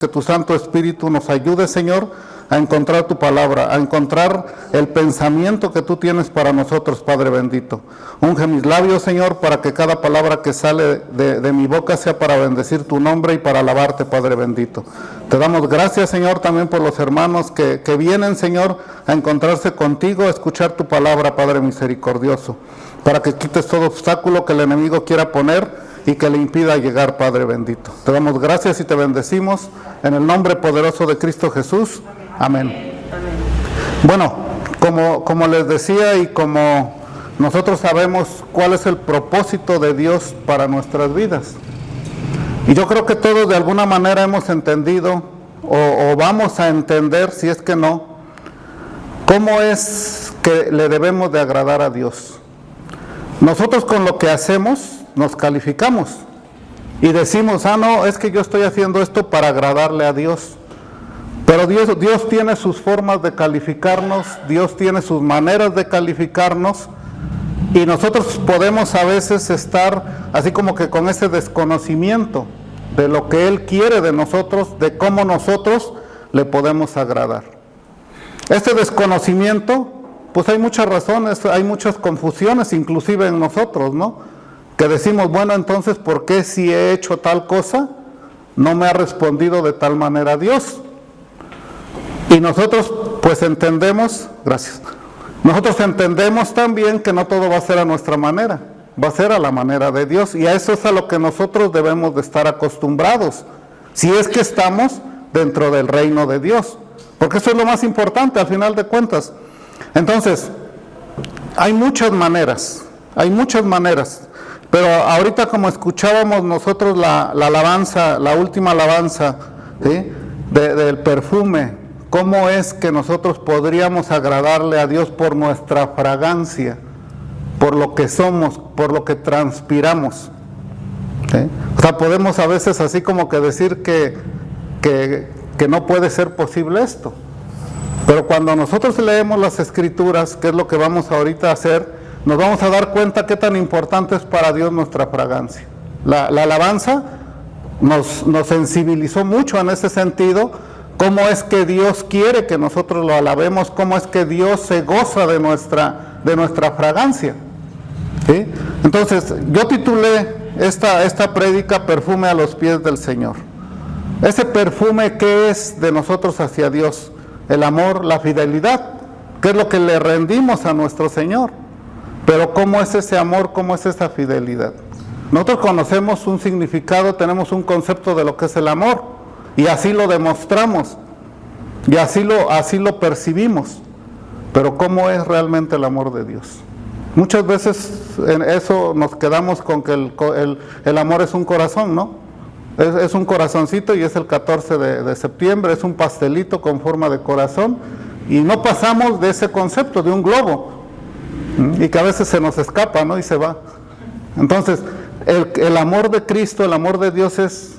Que tu Santo Espíritu nos ayude, Señor, a encontrar tu palabra, a encontrar el pensamiento que tú tienes para nosotros, Padre bendito. Unge mis labios, Señor, para que cada palabra que sale de mi boca sea para bendecir tu nombre y para alabarte, Padre bendito. Te damos gracias, Señor, también por los hermanos que vienen, Señor, a encontrarse contigo, a escuchar tu palabra, Padre misericordioso, para que quites todo obstáculo que el enemigo quiera poner y que le impida llegar, Padre bendito. Te damos gracias y te bendecimos en el nombre poderoso de Cristo Jesús. Amén. Bueno, como les decía y como nosotros sabemos cuál es el propósito de Dios para nuestras vidas. Y yo creo que todos de alguna manera hemos entendido o vamos a entender, si es que no, cómo es que le debemos de agradar a Dios. Nosotros con lo que hacemos nos calificamos y decimos, no, es que yo estoy haciendo esto para agradarle a Dios. Pero Dios tiene sus formas de calificarnos, Dios tiene sus maneras de calificarnos, y nosotros podemos a veces estar así como que con ese desconocimiento de lo que Él quiere de nosotros, de cómo nosotros le podemos agradar. Este desconocimiento, pues hay muchas razones, hay muchas confusiones inclusive en nosotros, ¿no? Que decimos, bueno, entonces, ¿por qué si he hecho tal cosa, no me ha respondido de tal manera Dios? Y nosotros, pues entendemos, gracias, nosotros entendemos también que no todo va a ser a nuestra manera, va a ser a la manera de Dios, y a eso es a lo que nosotros debemos de estar acostumbrados, si es que estamos dentro del reino de Dios, porque eso es lo más importante al final de cuentas. Entonces, hay muchas maneras, pero ahorita como escuchábamos nosotros la alabanza, la última alabanza, ¿sí? del perfume, cómo es que nosotros podríamos agradarle a Dios por nuestra fragancia, por lo que somos, por lo que transpiramos, ¿sí? O sea, podemos a veces así como que decir que no puede ser posible esto, pero cuando nosotros leemos las Escrituras, que es lo que vamos ahorita a hacer, nos vamos a dar cuenta qué tan importante es para Dios nuestra fragancia. La alabanza nos sensibilizó mucho en ese sentido, cómo es que Dios quiere que nosotros lo alabemos, cómo es que Dios se goza de nuestra fragancia, ¿sí? Entonces, yo titulé esta prédica Perfume a los pies del Señor. Ese perfume, ¿qué es de nosotros hacia Dios? El amor, la fidelidad, ¿qué es lo que le rendimos a nuestro Señor? Pero ¿cómo es ese amor? ¿Cómo es esa fidelidad? Nosotros conocemos un significado, tenemos un concepto de lo que es el amor, y así lo demostramos, y así lo percibimos. Pero ¿cómo es realmente el amor de Dios? Muchas veces en eso nos quedamos con que el amor es un corazón, ¿no? Es un corazoncito y es el 14 de septiembre, es un pastelito con forma de corazón, y no pasamos de ese concepto, de un globo, y que a veces se nos escapa, ¿no? Y se va. Entonces, el amor de Cristo, el amor de Dios es,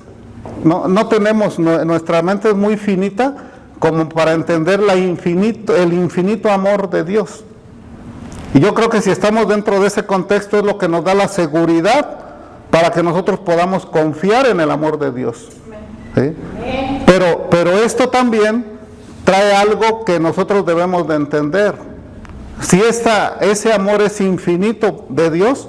no tenemos, nuestra mente es muy finita como para entender el infinito amor de Dios. Y yo creo que si estamos dentro de ese contexto es lo que nos da la seguridad para que nosotros podamos confiar en el amor de Dios, ¿sí? Pero esto también trae algo que nosotros debemos de entender. Si ese amor es infinito de Dios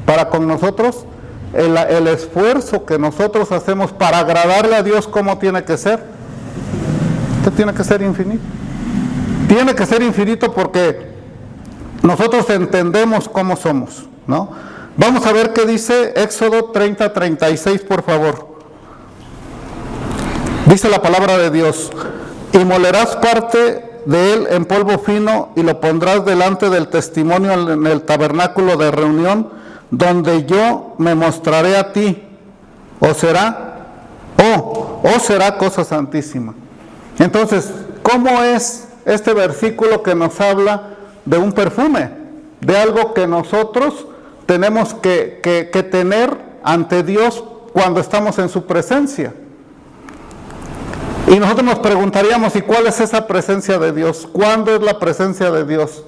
para con nosotros, el esfuerzo que nosotros hacemos para agradarle a Dios, ¿cómo tiene que ser? ¿Qué tiene que ser infinito? Tiene que ser infinito porque nosotros entendemos cómo somos, ¿no? Vamos a ver qué dice Éxodo 30:36, por favor. Dice la palabra de Dios: y molerás parte de él en polvo fino y lo pondrás delante del testimonio en el tabernáculo de reunión, donde yo me mostraré a ti, o será cosa santísima. Entonces, ¿cómo es este versículo que nos habla de un perfume? De algo que nosotros tenemos que tener ante Dios cuando estamos en su presencia. Y nosotros nos preguntaríamos, ¿y cuál es esa presencia de Dios? ¿Cuándo es la presencia de Dios?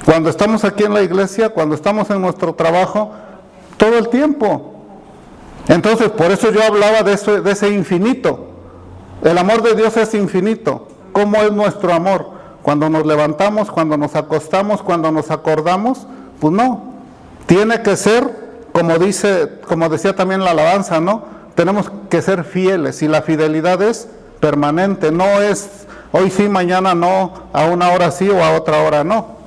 Cuando estamos aquí en la iglesia, cuando estamos en nuestro trabajo, todo el tiempo. Entonces, por eso yo hablaba de ese infinito, El amor de Dios es infinito. ¿Cómo es nuestro amor? Cuando nos levantamos, cuando nos acostamos, cuando nos acordamos, pues no. Tiene que ser, como decía también la alabanza, ¿no? Tenemos que ser fieles y la fidelidad es permanente, no es hoy sí, mañana no, a una hora sí o a otra hora no.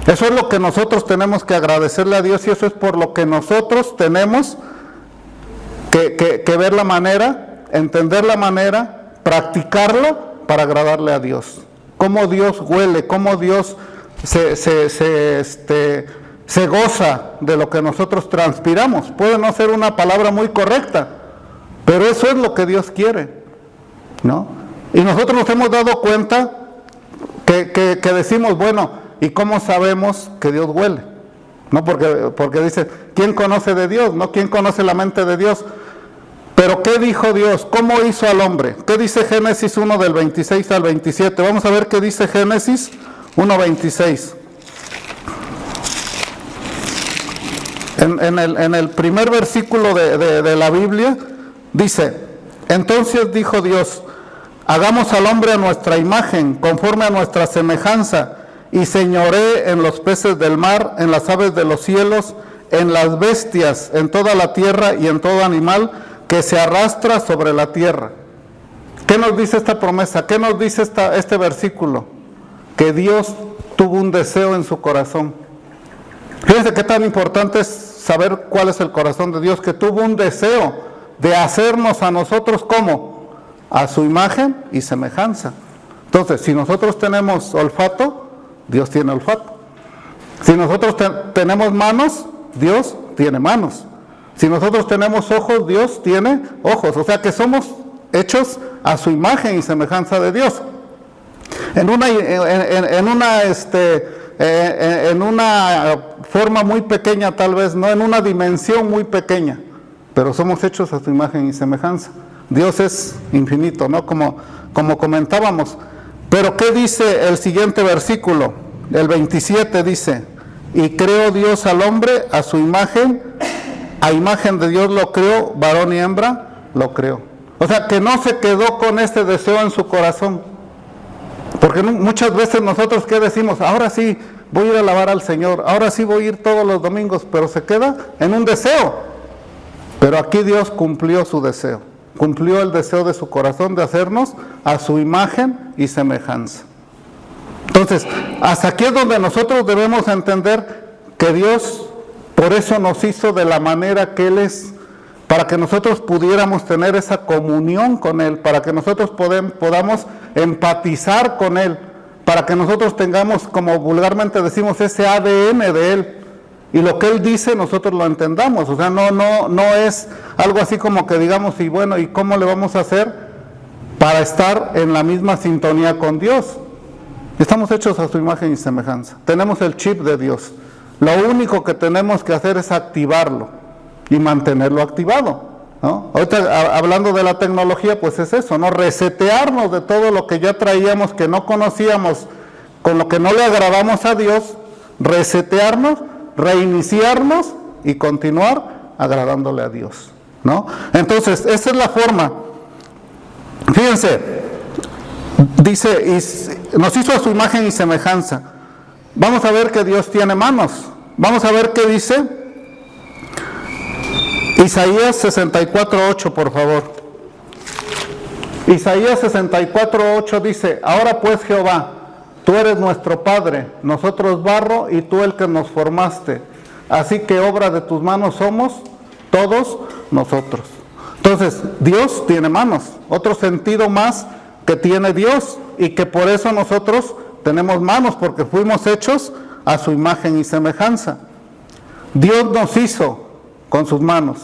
Eso es lo que nosotros tenemos que agradecerle a Dios y eso es por lo que nosotros tenemos que ver la manera, entender la manera, practicarla para agradarle a Dios. Cómo Dios huele, cómo Dios se goza de lo que nosotros transpiramos. Puede no ser una palabra muy correcta, pero eso es lo que Dios quiere, ¿no? Y nosotros nos hemos dado cuenta que decimos, bueno, ¿y cómo sabemos que Dios huele? ¿No? Porque dice, ¿quién conoce de Dios? ¿No? ¿Quién conoce la mente de Dios? Pero ¿qué dijo Dios? ¿Cómo hizo al hombre? ¿Qué dice Génesis 1 del 26 al 27? Vamos a ver qué dice Génesis 1:26. En el primer versículo de la Biblia dice, entonces dijo Dios, hagamos al hombre a nuestra imagen, conforme a nuestra semejanza, y señoree en los peces del mar, en las aves de los cielos, en las bestias, en toda la tierra y en todo animal que se arrastra sobre la tierra. ¿Qué nos dice esta promesa? ¿Qué nos dice este versículo? Que Dios tuvo un deseo en su corazón. Fíjense qué tan importante es saber cuál es el corazón de Dios, que tuvo un deseo de hacernos a nosotros ¿cómo? A su imagen y semejanza. Entonces, si nosotros tenemos olfato, Dios tiene olfato. Si nosotros tenemos manos, Dios tiene manos. Si nosotros tenemos ojos, Dios tiene ojos. O sea que somos hechos a su imagen y semejanza de Dios. En una forma muy pequeña tal vez, no en una dimensión muy pequeña, pero somos hechos a su imagen y semejanza. Dios es infinito, ¿no? Como comentábamos. Pero ¿qué dice el siguiente versículo? El 27 dice, y creó Dios al hombre a su imagen, a imagen de Dios lo creó, varón y hembra lo creó. O sea, que no se quedó con este deseo en su corazón. Porque muchas veces nosotros, ¿qué decimos? Ahora sí voy a ir a alabar al Señor, ahora sí voy a ir todos los domingos, pero se queda en un deseo. Pero aquí Dios cumplió su deseo, cumplió el deseo de su corazón de hacernos a su imagen y semejanza. Entonces, hasta aquí es donde nosotros debemos entender que Dios por eso nos hizo de la manera que Él es, para que nosotros pudiéramos tener esa comunión con Él, para que nosotros podamos empatizar con Él, para que nosotros tengamos, como vulgarmente decimos, ese ADN de Él, y lo que Él dice nosotros lo entendamos. O sea, no es algo así como que digamos, y bueno, ¿y cómo le vamos a hacer para estar en la misma sintonía con Dios? Estamos hechos a su imagen y semejanza, tenemos el chip de Dios, lo único que tenemos que hacer es activarlo y mantenerlo activado, ¿no? Ahorita hablando de la tecnología, pues es eso, ¿no? Resetearnos de todo lo que ya traíamos, que no conocíamos, con lo que no le agradamos a Dios, resetearnos, reiniciarnos y continuar agradándole a Dios, ¿no? Entonces, esa es la forma. Fíjense, dice, y nos hizo a su imagen y semejanza. Vamos a ver que Dios tiene manos. Vamos a ver qué dice Isaías 64:8, por favor. Isaías 64:8 dice, ahora pues Jehová, tú eres nuestro Padre, nosotros barro y tú el que nos formaste. Así que obra de tus manos somos todos nosotros. Entonces, Dios tiene manos. Otro sentido más que tiene Dios y que por eso nosotros tenemos manos, porque fuimos hechos a su imagen y semejanza. Dios nos hizo con sus manos.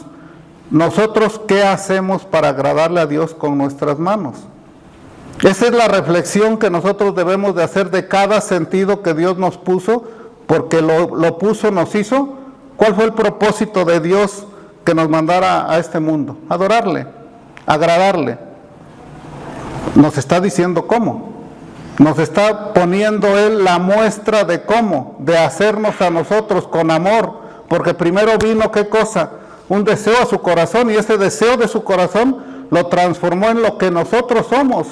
Nosotros, ¿qué hacemos para agradarle a Dios con nuestras manos? Esa es la reflexión que nosotros debemos de hacer de cada sentido que Dios nos puso, porque lo puso, nos hizo. ¿Cuál fue el propósito de Dios que nos mandara a este mundo? Adorarle, agradarle. Nos está diciendo cómo. Nos está poniendo Él la muestra de cómo, de hacernos a nosotros con amor, porque primero vino, ¿qué cosa? Un deseo a su corazón, y ese deseo de su corazón lo transformó en lo que nosotros somos.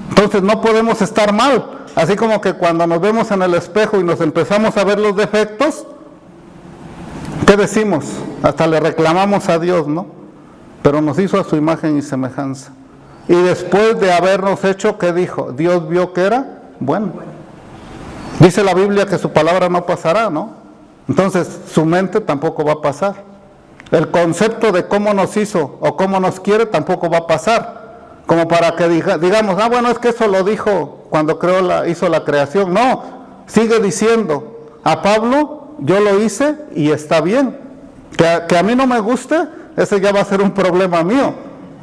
Entonces no podemos estar mal. Así como que cuando nos vemos en el espejo y nos empezamos a ver los defectos, ¿qué decimos? Hasta le reclamamos a Dios, ¿no? Pero nos hizo a su imagen y semejanza. Y después de habernos hecho, ¿qué dijo? Dios vio que era bueno. Dice la Biblia que su palabra no pasará, ¿no? Entonces su mente tampoco va a pasar. El concepto de cómo nos hizo o cómo nos quiere tampoco va a pasar. Como para que digamos, bueno, es que eso lo dijo cuando hizo la creación. No, sigue diciendo, a Pablo yo lo hice y está bien. Que a mí no me guste, ese ya va a ser un problema mío.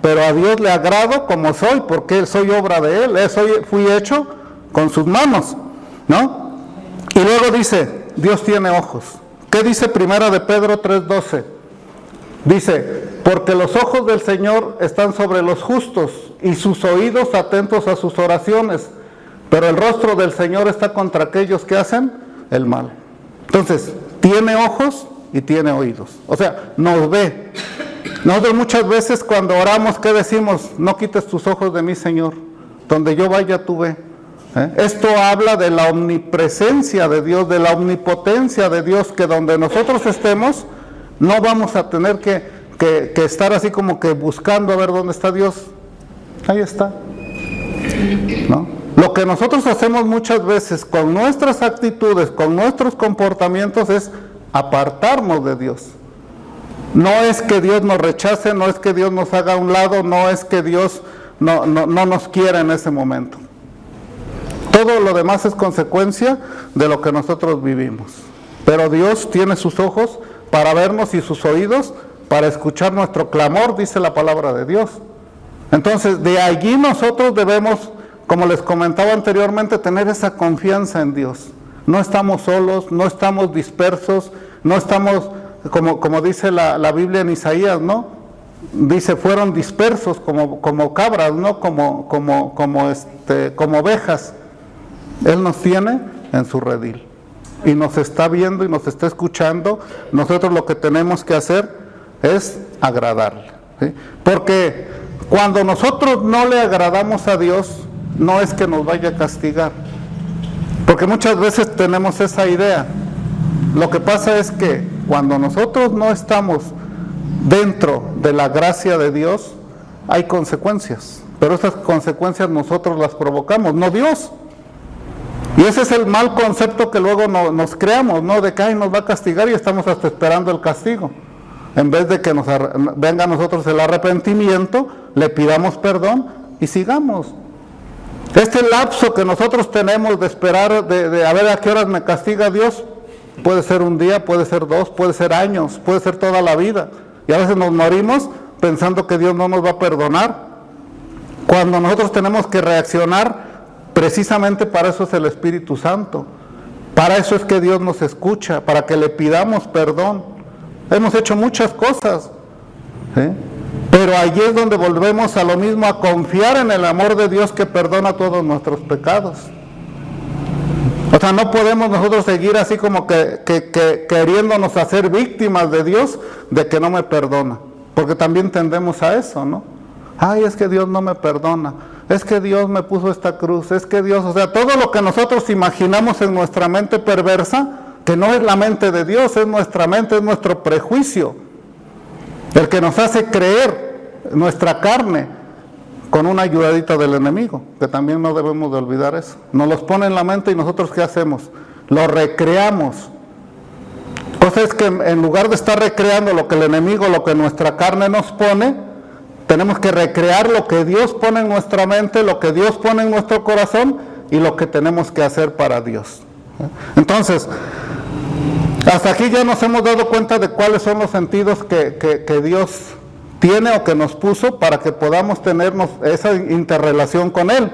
Pero a Dios le agrado como soy, porque soy obra de Él. Fui hecho con sus manos, ¿no? Y luego dice, Dios tiene ojos. ¿Qué dice Primera de Pedro 3:12? Dice, porque los ojos del Señor están sobre los justos y sus oídos atentos a sus oraciones, pero el rostro del Señor está contra aquellos que hacen el mal. Entonces, tiene ojos y tiene oídos. O sea, nos ve. Nosotros muchas veces cuando oramos, ¿qué decimos? No quites tus ojos de mí, Señor. Donde yo vaya, tú ve. Esto habla de la omnipresencia de Dios, de la omnipotencia de Dios, que donde nosotros estemos, no vamos a tener que estar así como que buscando a ver dónde está Dios. Ahí está, ¿no? Lo que nosotros hacemos muchas veces con nuestras actitudes, con nuestros comportamientos, es apartarnos de Dios. No es que Dios nos rechace, no es que Dios nos haga a un lado, no es que Dios no nos quiera en ese momento. Todo lo demás es consecuencia de lo que nosotros vivimos. Pero Dios tiene sus ojos para vernos y sus oídos para escuchar nuestro clamor, dice la palabra de Dios. Entonces, de allí nosotros debemos, como les comentaba anteriormente, tener esa confianza en Dios. No estamos solos, no estamos dispersos, no estamos, como dice la Biblia en Isaías, ¿no? Dice, fueron dispersos como cabras, ¿no? Como ovejas. Él nos tiene en su redil. Y nos está viendo y nos está escuchando. Nosotros lo que tenemos que hacer es agradarle, ¿sí? Porque cuando nosotros no le agradamos a Dios, no es que nos vaya a castigar. Porque muchas veces tenemos esa idea. Lo que pasa es que cuando nosotros no estamos dentro de la gracia de Dios, hay consecuencias. Pero esas consecuencias nosotros las provocamos, no Dios. Y ese es el mal concepto que luego nos creamos, ¿no? De que nos va a castigar y estamos hasta esperando el castigo. En vez de que venga a nosotros el arrepentimiento, le pidamos perdón y sigamos. Este lapso que nosotros tenemos de esperar, de a ver a qué horas me castiga Dios, puede ser un día, puede ser 2, puede ser años, puede ser toda la vida. Y a veces nos morimos pensando que Dios no nos va a perdonar. Cuando nosotros tenemos que reaccionar, precisamente para eso es el Espíritu Santo. Para eso es que Dios nos escucha, para que le pidamos perdón. Hemos hecho muchas cosas, ¿sí? Pero allí es donde volvemos a lo mismo, a confiar en el amor de Dios que perdona todos nuestros pecados. O sea, no podemos nosotros seguir así como que queriéndonos hacer víctimas de Dios, de que no me perdona. Porque también tendemos a eso, ¿no? Ay, es que Dios no me perdona. Es que Dios me puso esta cruz. Es que Dios, o sea, todo lo que nosotros imaginamos en nuestra mente perversa, que no es la mente de Dios, es nuestra mente, es nuestro prejuicio. El que nos hace creer nuestra carne con una ayudadita del enemigo, que también no debemos de olvidar eso. Nos los pone en la mente y nosotros ¿qué hacemos? Lo recreamos. Cosa es que en lugar de estar recreando lo que el enemigo, lo que nuestra carne nos pone, tenemos que recrear lo que Dios pone en nuestra mente, lo que Dios pone en nuestro corazón y lo que tenemos que hacer para Dios. Entonces, hasta aquí ya nos hemos dado cuenta de cuáles son los sentidos que Dios tiene o que nos puso para que podamos tenernos esa interrelación con Él.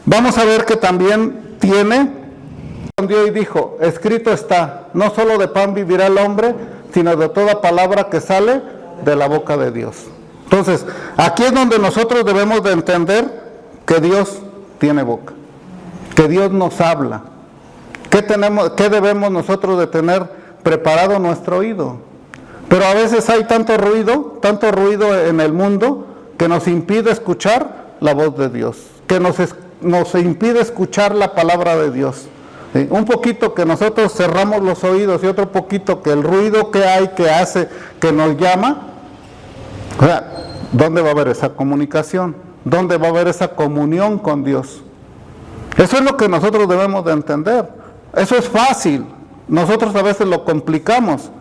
Vamos a ver que también tiene, Dios y dijo, escrito está, no solo de pan vivirá el hombre, sino de toda palabra que sale de la boca de Dios. Entonces, aquí es donde nosotros debemos de entender que Dios tiene boca, que Dios nos habla. ¿Qué debemos nosotros de tener preparado nuestro oído? Pero a veces hay tanto ruido en el mundo, que nos impide escuchar la voz de Dios, que nos impide escuchar la palabra de Dios. ¿Sí? Un poquito que nosotros cerramos los oídos y otro poquito que el ruido que hay, que hace, que nos llama. O sea, ¿dónde va a haber esa comunicación? ¿Dónde va a haber esa comunión con Dios? Eso es lo que nosotros debemos de entender. Eso es fácil. Nosotros a veces lo complicamos.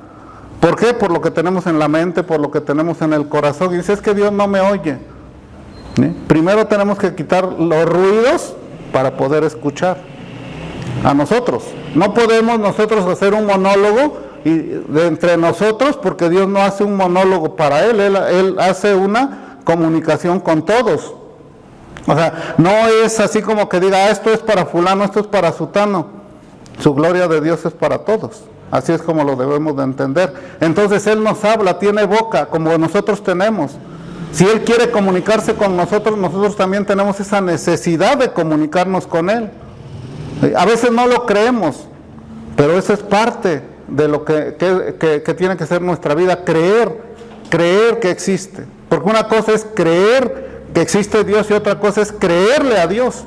¿Por qué? Por lo que tenemos en la mente, por lo que tenemos en el corazón. Y dice, es que Dios no me oye. ¿Sí? Primero tenemos que quitar los ruidos para poder escuchar a nosotros. No podemos nosotros hacer un monólogo entre nosotros, porque Dios no hace un monólogo para Él hace una comunicación con todos. O sea, no es así como que diga, esto es para fulano, esto es para sutano. Su gloria de Dios es para todos. Así es como lo debemos de entender. Entonces Él nos habla, tiene boca, como nosotros tenemos. Si Él quiere comunicarse con nosotros, nosotros también tenemos esa necesidad de comunicarnos con Él. A veces no lo creemos, pero eso es parte de lo que tiene que ser nuestra vida, creer que existe. Porque una cosa es creer que existe Dios y otra cosa es creerle a Dios.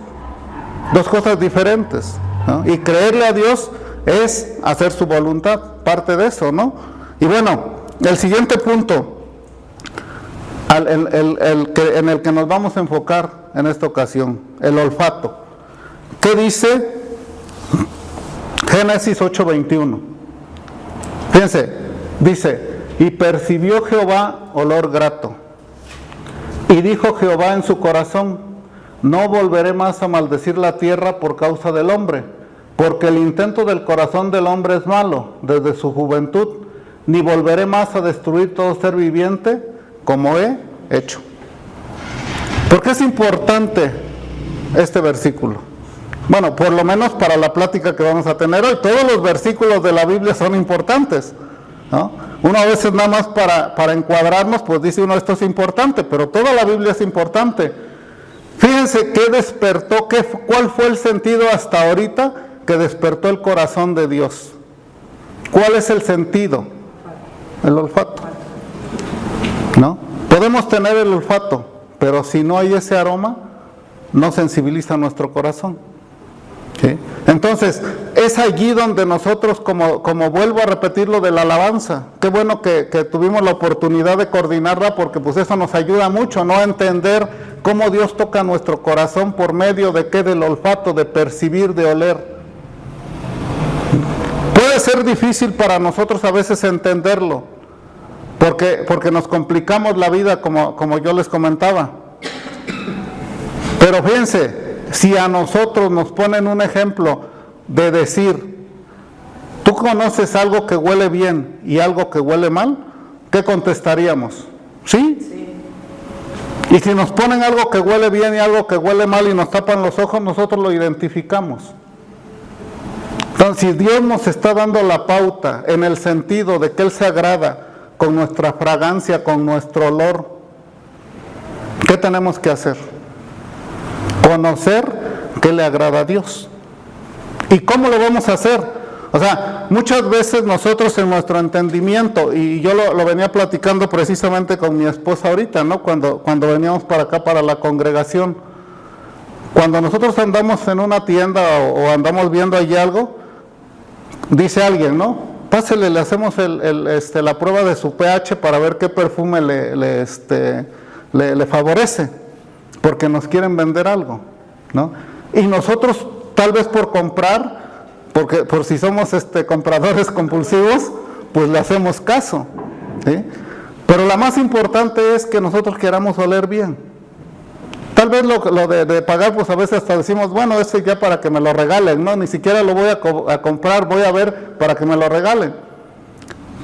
Dos cosas diferentes, ¿no? Y creerle a Dios es hacer su voluntad, parte de eso, ¿no? Y bueno, el siguiente punto en el que nos vamos a enfocar en esta ocasión, el olfato. ¿Qué dice Génesis 8:21? Fíjense, dice, y percibió Jehová olor grato, y dijo Jehová en su corazón, no volveré más a maldecir la tierra por causa del hombre, porque el intento del corazón del hombre es malo desde su juventud, ni volveré más a destruir todo ser viviente como he hecho. ¿Por qué es importante este versículo? Bueno, por lo menos para la plática que vamos a tener hoy. Todos los versículos de la Biblia son importantes, ¿no? Uno a veces nada más para encuadrarnos, pues dice uno, esto es importante, pero toda la Biblia es importante. Fíjense qué despertó, cuál fue el sentido hasta ahorita que despertó el corazón de Dios. ¿Cuál es el sentido? El olfato, ¿no? Podemos tener el olfato, pero si no hay ese aroma, no sensibiliza nuestro corazón. ¿Sí? Entonces, es allí donde nosotros, como vuelvo a repetir lo de la alabanza, qué bueno que tuvimos la oportunidad de coordinarla, porque pues eso nos ayuda mucho, ¿no? A entender cómo Dios toca nuestro corazón por medio de qué, del olfato, de percibir, de oler. Puede ser difícil para nosotros a veces entenderlo, porque nos complicamos la vida, como yo les comentaba. Pero fíjense, si a nosotros nos ponen un ejemplo de decir, ¿tú conoces algo que huele bien y algo que huele mal? ¿Qué contestaríamos? ¿Sí? Sí. Y si nos ponen algo que huele bien y algo que huele mal y nos tapan los ojos, nosotros lo identificamos. Entonces, si Dios nos está dando la pauta en el sentido de que Él se agrada con nuestra fragancia, con nuestro olor, ¿qué tenemos que hacer? Conocer qué le agrada a Dios. ¿Y cómo lo vamos a hacer? O sea, muchas veces nosotros en nuestro entendimiento, y yo lo venía platicando precisamente con mi esposa ahorita, ¿no? Cuando veníamos para acá, para la congregación, cuando nosotros andamos en una tienda o andamos viendo allí algo, dice alguien, ¿no? Pásele, le hacemos la prueba de su pH para ver qué perfume le favorece, porque nos quieren vender algo, ¿no? Y nosotros, tal vez por comprar, por si somos compradores compulsivos, pues le hacemos caso, ¿sí? Pero la más importante es que nosotros queramos oler bien. Tal vez lo de pagar, pues a veces hasta decimos, bueno, ya para que me lo regalen, no, ni siquiera lo voy a comprar, voy a ver para que me lo regalen.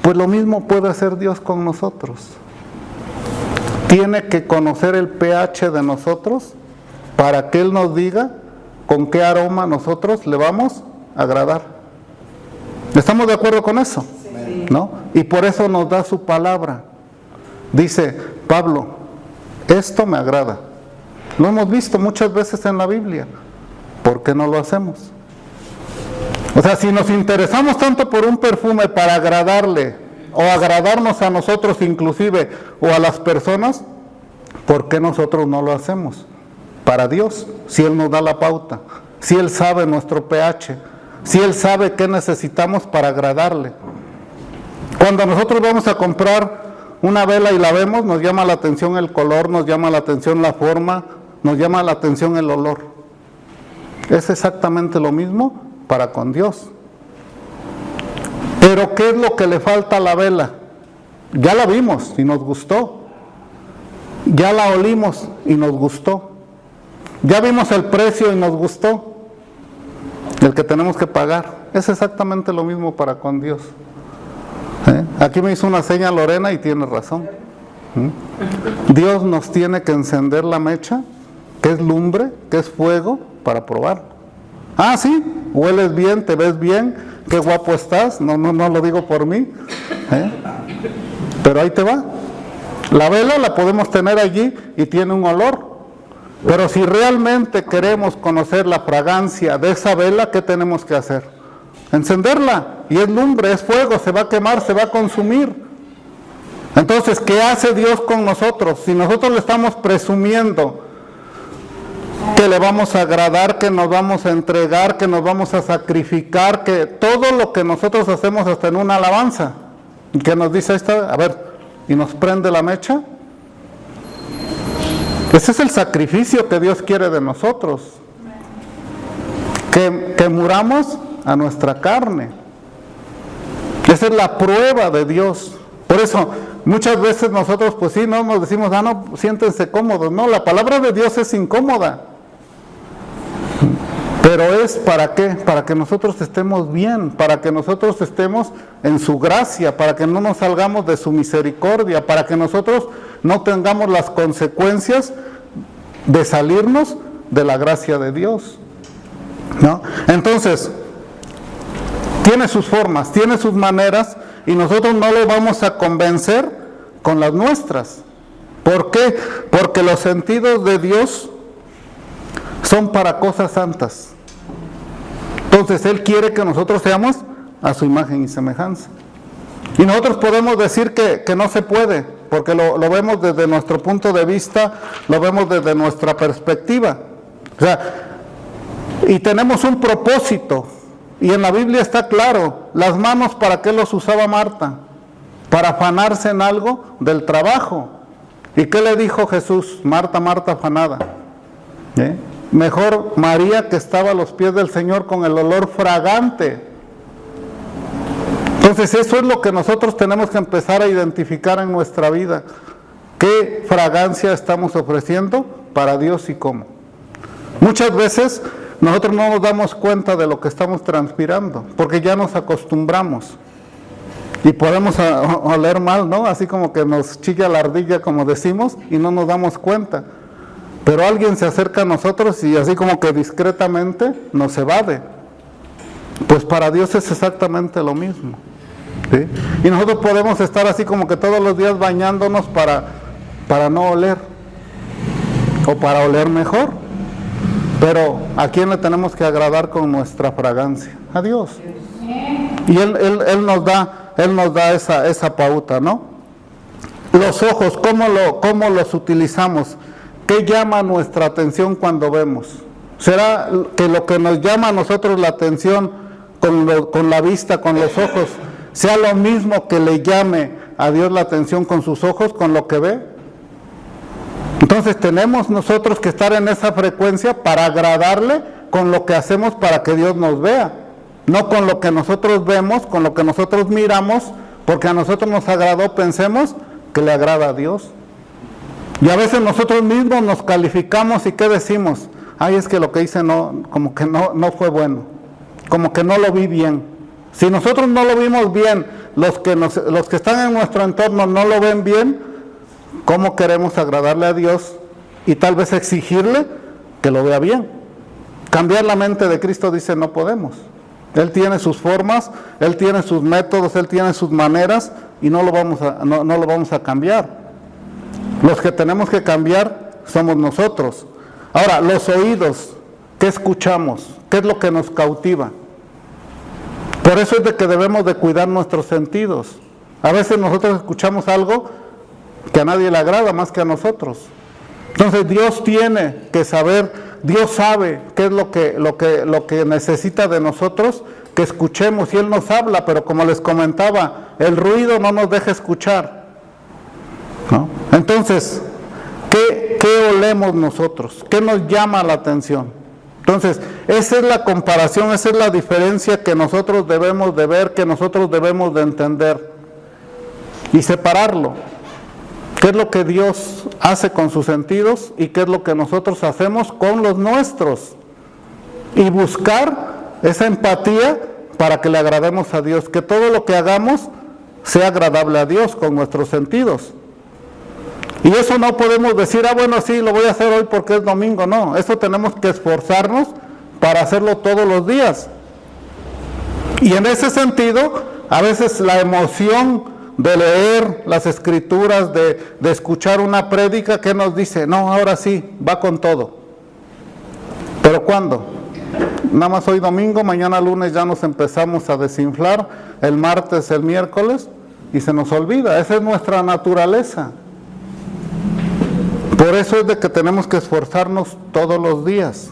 Pues lo mismo puede hacer Dios con nosotros. Tiene que conocer el pH de nosotros para que Él nos diga con qué aroma nosotros le vamos a agradar. ¿Estamos de acuerdo con eso? Sí. ¿No? Y por eso nos da su palabra. Dice Pablo, esto me agrada. Lo hemos visto muchas veces en la Biblia. ¿Por qué no lo hacemos? O sea, si nos interesamos tanto por un perfume para agradarle o agradarnos a nosotros inclusive o a las personas, ¿por qué nosotros no lo hacemos? Para Dios, si Él nos da la pauta, si Él sabe nuestro pH, si Él sabe qué necesitamos para agradarle. Cuando nosotros vamos a comprar una vela y la vemos, nos llama la atención el color, nos llama la atención la forma, nos llama la atención el olor. Es exactamente lo mismo para con Dios. Pero ¿qué es lo que le falta a la vela? Ya la vimos y nos gustó. Ya la olimos y nos gustó. Ya vimos el precio y nos gustó. El que tenemos que pagar. Es exactamente lo mismo para con Dios. Aquí me hizo una seña Lorena y tiene razón. Dios nos tiene que encender la mecha, que es lumbre, que es fuego, para probar. Ah, sí, hueles bien, te ves bien, qué guapo estás, no lo digo por mí, pero ahí te va. La vela la podemos tener allí y tiene un olor, pero si realmente queremos conocer la fragancia de esa vela, ¿qué tenemos que hacer? Encenderla, y es lumbre, es fuego, se va a quemar, se va a consumir. Entonces, ¿qué hace Dios con nosotros? Si nosotros le estamos presumiendo que le vamos a agradar, que nos vamos a entregar, que nos vamos a sacrificar, que todo lo que nosotros hacemos hasta en una alabanza, y que nos dice esta, a ver, y nos prende la mecha. Ese es el sacrificio que Dios quiere de nosotros, que muramos a nuestra carne. Esa es la prueba de Dios. Por eso muchas veces nosotros pues sí, no nos decimos, no, siéntense cómodos. No, la palabra de Dios es incómoda. Pero es ¿para qué? Para que nosotros estemos bien, para que nosotros estemos en su gracia, para que no nos salgamos de su misericordia, para que nosotros no tengamos las consecuencias de salirnos de la gracia de Dios, ¿no? Entonces, tiene sus formas, tiene sus maneras, y nosotros no le vamos a convencer con las nuestras. ¿Por qué? Porque los sentidos de Dios son para cosas santas. Entonces Él quiere que nosotros seamos a su imagen y semejanza. Y nosotros podemos decir que no se puede, porque lo vemos desde nuestro punto de vista, lo vemos desde nuestra perspectiva. O sea, y tenemos un propósito, y en la Biblia está claro, las manos ¿para qué los usaba Marta? Para afanarse en algo del trabajo. ¿Y qué le dijo Jesús? Marta, Marta, afanada. Mejor María, que estaba a los pies del Señor con el olor fragante. Entonces eso es lo que nosotros tenemos que empezar a identificar en nuestra vida. ¿Qué fragancia estamos ofreciendo para Dios y cómo? Muchas veces nosotros no nos damos cuenta de lo que estamos transpirando, porque ya nos acostumbramos. Y podemos oler mal, ¿no? Así como que nos chilla la ardilla, como decimos, y no nos damos cuenta. Pero alguien se acerca a nosotros y así como que discretamente nos evade. Pues para Dios es exactamente lo mismo, ¿sí? Y nosotros podemos estar así como que todos los días bañándonos para no oler, o para oler mejor. Pero ¿a quién le tenemos que agradar con nuestra fragancia? A Dios. Y Él nos da esa pauta, ¿no? Los ojos, ¿cómo los utilizamos? ¿Qué llama nuestra atención cuando vemos? ¿Será que lo que nos llama a nosotros la atención con la vista, con los ojos, sea lo mismo que le llame a Dios la atención con sus ojos, con lo que ve? Entonces tenemos nosotros que estar en esa frecuencia para agradarle con lo que hacemos para que Dios nos vea. No con lo que nosotros vemos, con lo que nosotros miramos, porque a nosotros nos agradó, pensemos que le agrada a Dios. Y a veces nosotros mismos nos calificamos y ¿qué decimos? Ay, es que lo que hice como que no fue bueno, como que no lo vi bien. Si nosotros no lo vimos bien, los que están en nuestro entorno no lo ven bien, ¿cómo queremos agradarle a Dios y tal vez exigirle que lo vea bien? Cambiar la mente de Cristo dice no podemos. Él tiene sus formas, Él tiene sus métodos, Él tiene sus maneras y no lo vamos a cambiar. Los que tenemos que cambiar somos nosotros. Ahora, los oídos, ¿qué escuchamos? ¿Qué es lo que nos cautiva? Por eso es de que debemos de cuidar nuestros sentidos. A veces nosotros escuchamos algo que a nadie le agrada más que a nosotros. Entonces Dios tiene que saber, Dios sabe qué es lo que necesita de nosotros, que escuchemos, y Él nos habla, pero como les comentaba, el ruido no nos deja escuchar, ¿no? Entonces, ¿qué olemos nosotros? ¿Qué nos llama la atención? Entonces, esa es la comparación, esa es la diferencia que nosotros debemos de ver, que nosotros debemos de entender y separarlo. ¿Qué es lo que Dios hace con sus sentidos y qué es lo que nosotros hacemos con los nuestros? Y buscar esa empatía para que le agrademos a Dios, que todo lo que hagamos sea agradable a Dios con nuestros sentidos. Y eso no podemos decir, bueno, sí, lo voy a hacer hoy porque es domingo. No, eso tenemos que esforzarnos para hacerlo todos los días. Y en ese sentido, a veces la emoción de leer las escrituras, de escuchar una prédica que nos dice, no, ahora sí, va con todo. ¿Pero cuándo? Nada más hoy domingo, mañana lunes ya nos empezamos a desinflar, el martes, el miércoles, y se nos olvida. Esa es nuestra naturaleza. Por eso es de que tenemos que esforzarnos todos los días.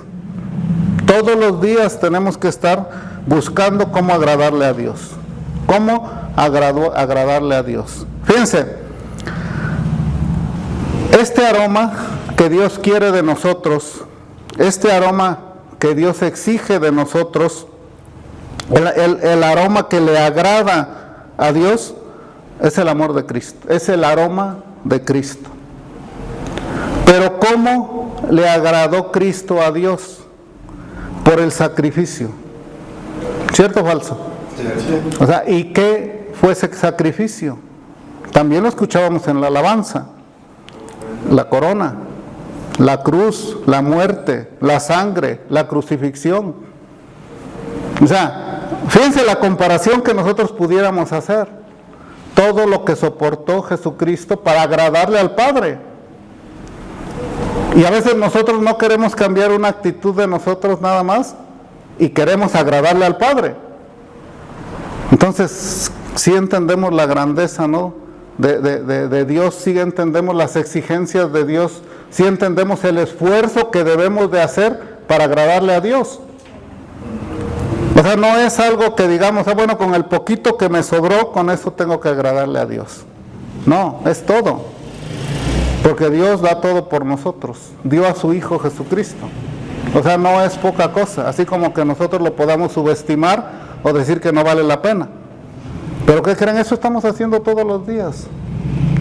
Todos los días tenemos que estar buscando cómo agradarle a Dios. ¿Cómo agradarle a Dios? Fíjense, este aroma que Dios quiere de nosotros, este aroma que Dios exige de nosotros, el aroma que le agrada a Dios, es el amor de Cristo, es el aroma de Cristo. Pero ¿cómo le agradó Cristo a Dios? Por el sacrificio. ¿Cierto o falso? Sí. O sea, ¿y qué fue ese sacrificio? También lo escuchábamos en la alabanza. La corona, la cruz, la muerte, la sangre, la crucifixión. O sea, fíjense la comparación que nosotros pudiéramos hacer. Todo lo que soportó Jesucristo para agradarle al Padre. Y a veces nosotros no queremos cambiar una actitud de nosotros nada más y queremos agradarle al Padre. Entonces, sí entendemos la grandeza, ¿no? de Dios, sí entendemos las exigencias de Dios, sí entendemos el esfuerzo que debemos de hacer para agradarle a Dios. O sea, no es algo que digamos, bueno, con el poquito que me sobró, con eso tengo que agradarle a Dios. No, es todo. Porque Dios da todo por nosotros. Dio a su Hijo Jesucristo. O sea, no es poca cosa. Así como que nosotros lo podamos subestimar o decir que no vale la pena. Pero ¿qué creen? Eso estamos haciendo todos los días.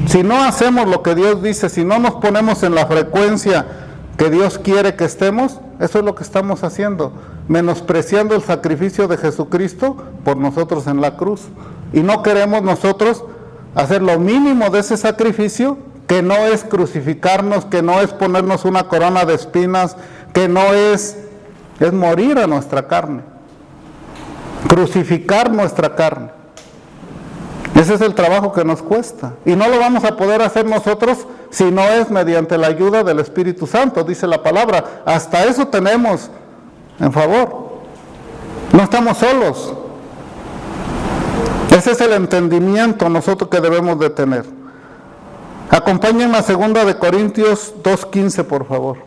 Si no hacemos lo que Dios dice, si no nos ponemos en la frecuencia que Dios quiere que estemos, eso es lo que estamos haciendo, menospreciando el sacrificio de Jesucristo por nosotros en la cruz. Y no queremos nosotros hacer lo mínimo de ese sacrificio, que no es crucificarnos, que no es ponernos una corona de espinas, que no es morir a nuestra carne, crucificar nuestra carne. Ese es el trabajo que nos cuesta, y no lo vamos a poder hacer nosotros si no es mediante la ayuda del Espíritu Santo, dice la palabra. Hasta eso tenemos en favor, no estamos solos. Ese es el entendimiento nosotros que debemos de tener. Acompáñenme a 2 de Corintios 2:15, por favor.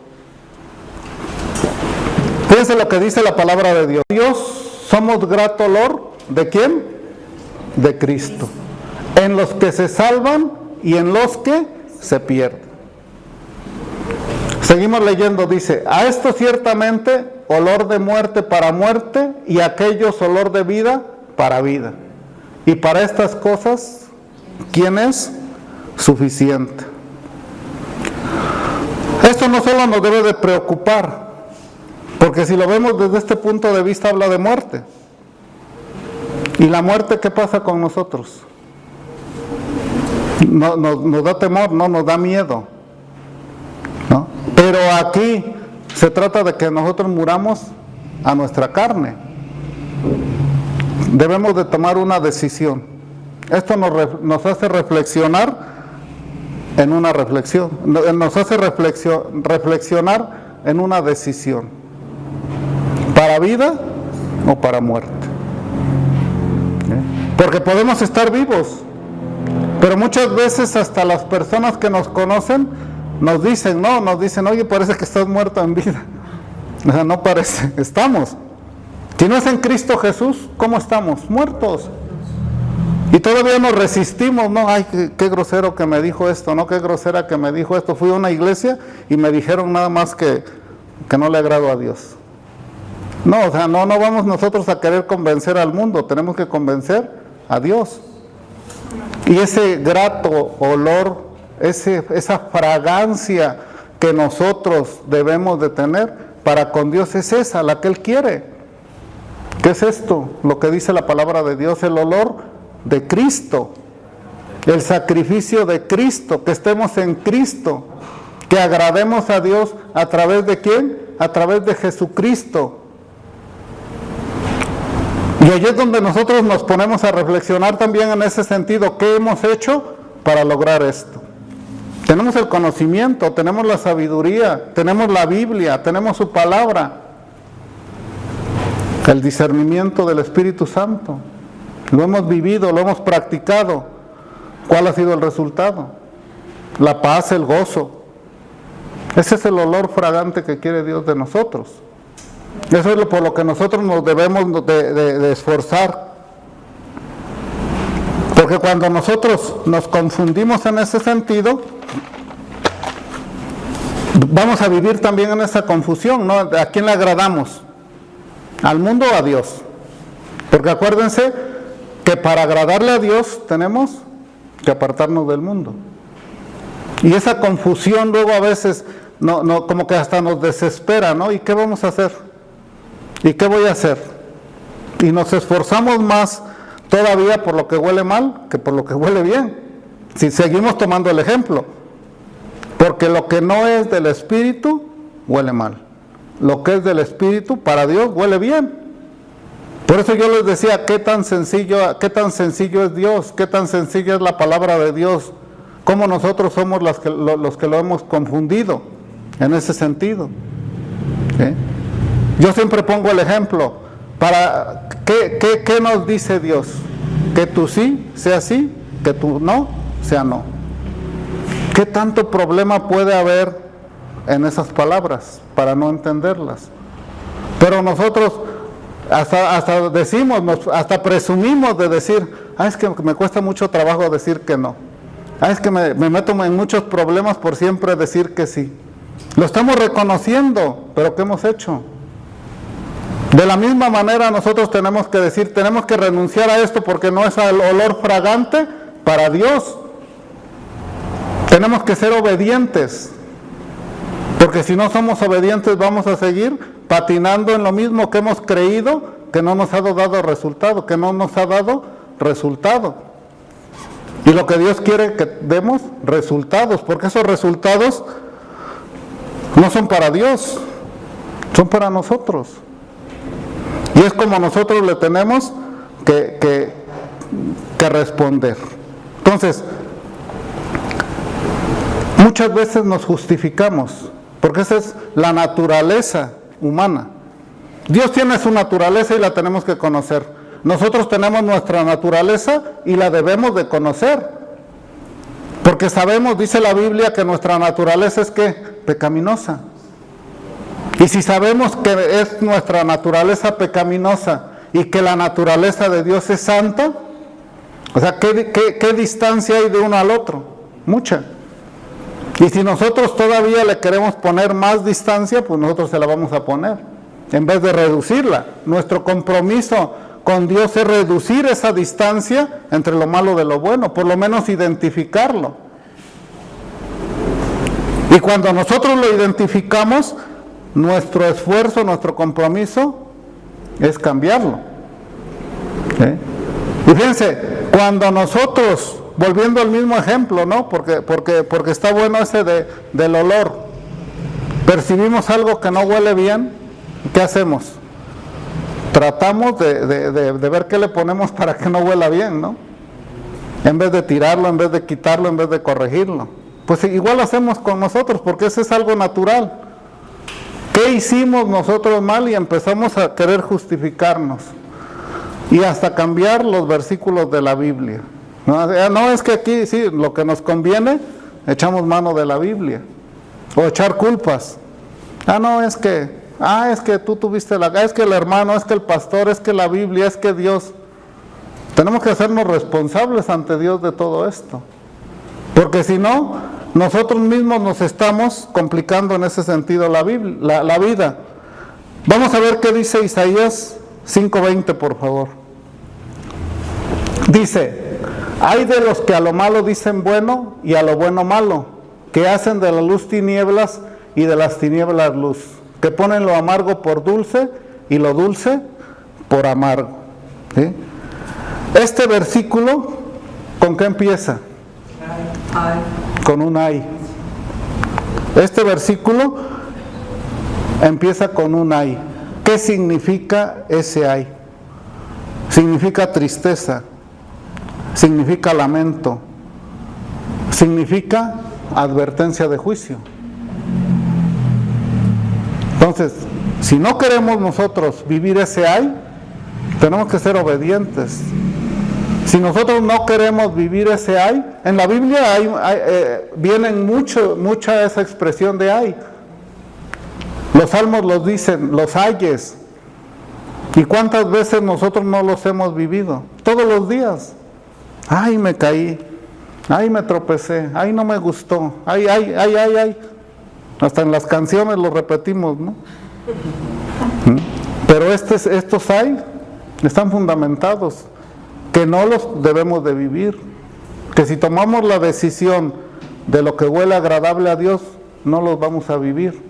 Fíjense lo que dice la palabra de Dios. Dios somos grato olor, ¿de quién? De Cristo. En los que se salvan y en los que se pierden. Seguimos leyendo, dice, a esto ciertamente olor de muerte para muerte, y a aquellos olor de vida para vida. Y para estas cosas, ¿quién es? Suficiente. Esto no solo nos debe de preocupar, porque si lo vemos desde este punto de vista habla de muerte. ¿Y la muerte qué pasa con nosotros? Nos da temor, no nos da miedo, ¿no? Pero aquí se trata de que nosotros muramos a nuestra carne. Debemos de tomar una decisión. Esto nos hace reflexionar en una reflexión, nos hace reflexionar en una decisión, para vida o para muerte. Porque podemos estar vivos, pero muchas veces hasta las personas que nos conocen nos dicen, oye, parece que estás muerto en vida. O sea, no parece, estamos. Si no es en Cristo Jesús, ¿cómo estamos? Muertos. Y todavía nos resistimos, ¿no? Ay, qué grosero que me dijo esto, ¿no? Qué grosera que me dijo esto. Fui a una iglesia y me dijeron nada más que no le agrado a Dios. No, o sea, no vamos nosotros a querer convencer al mundo, tenemos que convencer a Dios. Y ese grato olor, esa fragancia que nosotros debemos de tener para con Dios es esa, la que Él quiere. ¿Qué es esto? Lo que dice la palabra de Dios, el olor de Cristo, el sacrificio de Cristo, que estemos en Cristo, que agrademos a Dios a través de ¿quién? A través de Jesucristo. Y ahí es donde nosotros nos ponemos a reflexionar también en ese sentido, ¿qué hemos hecho para lograr esto? Tenemos el conocimiento, tenemos la sabiduría, tenemos la Biblia, tenemos su palabra, el discernimiento del Espíritu Santo. Lo hemos vivido, lo hemos practicado. ¿Cuál ha sido el resultado? La paz, el gozo. Ese es el olor fragante que quiere Dios de nosotros. Eso es por lo que nosotros nos debemos de esforzar. Porque cuando nosotros nos confundimos en ese sentido, vamos a vivir también en esa confusión, ¿no? ¿A quién le agradamos? ¿Al mundo o a Dios? Porque acuérdense que para agradarle a Dios tenemos que apartarnos del mundo. Y esa confusión luego a veces como que hasta nos desespera, ¿no? ¿Y qué vamos a hacer? ¿Y qué voy a hacer? Y nos esforzamos más todavía por lo que huele mal que por lo que huele bien. Si seguimos tomando el ejemplo. Porque lo que no es del Espíritu huele mal. Lo que es del Espíritu para Dios huele bien. Por eso yo les decía, qué tan sencillo es Dios, qué tan sencilla es la palabra de Dios, cómo nosotros somos los que lo hemos confundido en ese sentido. ¿Sí? Yo siempre pongo el ejemplo, ¿qué nos dice Dios? Que tu sí sea sí, que tu no sea no. ¿Qué tanto problema puede haber en esas palabras para no entenderlas? Pero nosotros hasta decimos, hasta presumimos de decir, es que me cuesta mucho trabajo decir que no. Es que me meto en muchos problemas por siempre decir que sí. Lo estamos reconociendo, pero ¿qué hemos hecho? De la misma manera nosotros tenemos que decir, tenemos que renunciar a esto porque no es el olor fragante para Dios. Tenemos que ser obedientes, porque si no somos obedientes vamos a seguir patinando en lo mismo que hemos creído que no nos ha dado resultado, Y lo que Dios quiere que demos resultados, porque esos resultados no son para Dios, son para nosotros. Y es como nosotros le tenemos que responder. Entonces, muchas veces nos justificamos, porque esa es la naturaleza humana. Dios tiene su naturaleza y la tenemos que conocer. Nosotros tenemos nuestra naturaleza y la debemos de conocer. Porque sabemos, dice la Biblia, que nuestra naturaleza es ¿qué? Pecaminosa. Y si sabemos que es nuestra naturaleza pecaminosa y que la naturaleza de Dios es santa, o sea, ¿qué distancia hay de uno al otro? Mucha. Y si nosotros todavía le queremos poner más distancia, pues nosotros se la vamos a poner, en vez de reducirla. Nuestro compromiso con Dios es reducir esa distancia entre lo malo de lo bueno, por lo menos identificarlo. Y cuando nosotros lo identificamos, nuestro esfuerzo, nuestro compromiso es cambiarlo. ¿Sí? Y fíjense, cuando nosotros, volviendo al mismo ejemplo, ¿no? Porque está bueno ese del olor, percibimos algo que no huele bien, ¿qué hacemos? Tratamos de ver qué le ponemos para que no huela bien, ¿no? En vez de tirarlo, en vez de quitarlo, en vez de corregirlo. Pues igual hacemos con nosotros, porque eso es algo natural. ¿Qué hicimos nosotros mal? Y empezamos a querer justificarnos. Y hasta cambiar los versículos de la Biblia. No, es que aquí sí, lo que nos conviene, echamos mano de la Biblia. o echar culpas. Es que tú tuviste es que el hermano, es que el pastor, es que la Biblia, es que Dios. Tenemos que hacernos responsables ante Dios de todo esto, porque si no, nosotros mismos nos estamos complicando en ese sentido la vida. Vamos a ver qué dice Isaías 5:20, por favor. Dice: hay de los que a lo malo dicen bueno y a lo bueno malo, que hacen de la luz tinieblas y de las tinieblas luz, que ponen lo amargo por dulce y lo dulce por amargo. ¿Sí? Este versículo, ¿con qué empieza? Con un ay. Este versículo empieza con un ay. ¿Qué significa ese ay? Significa tristeza, significa lamento, significa advertencia de juicio. Entonces, si no queremos nosotros vivir ese ay, tenemos que ser obedientes. Si nosotros no queremos vivir ese ay, en la Biblia vienen mucha esa expresión de ay. Los salmos los dicen, los ayes. ¿Y cuántas veces nosotros no los hemos vivido? Todos los días. Ay, me caí. Ay, me tropecé. Ay, no me gustó. Ay. Hasta en las canciones lo repetimos, ¿no? Pero estos ay están fundamentados, que no los debemos de vivir, que si tomamos la decisión de lo que huele agradable a Dios, no los vamos a vivir.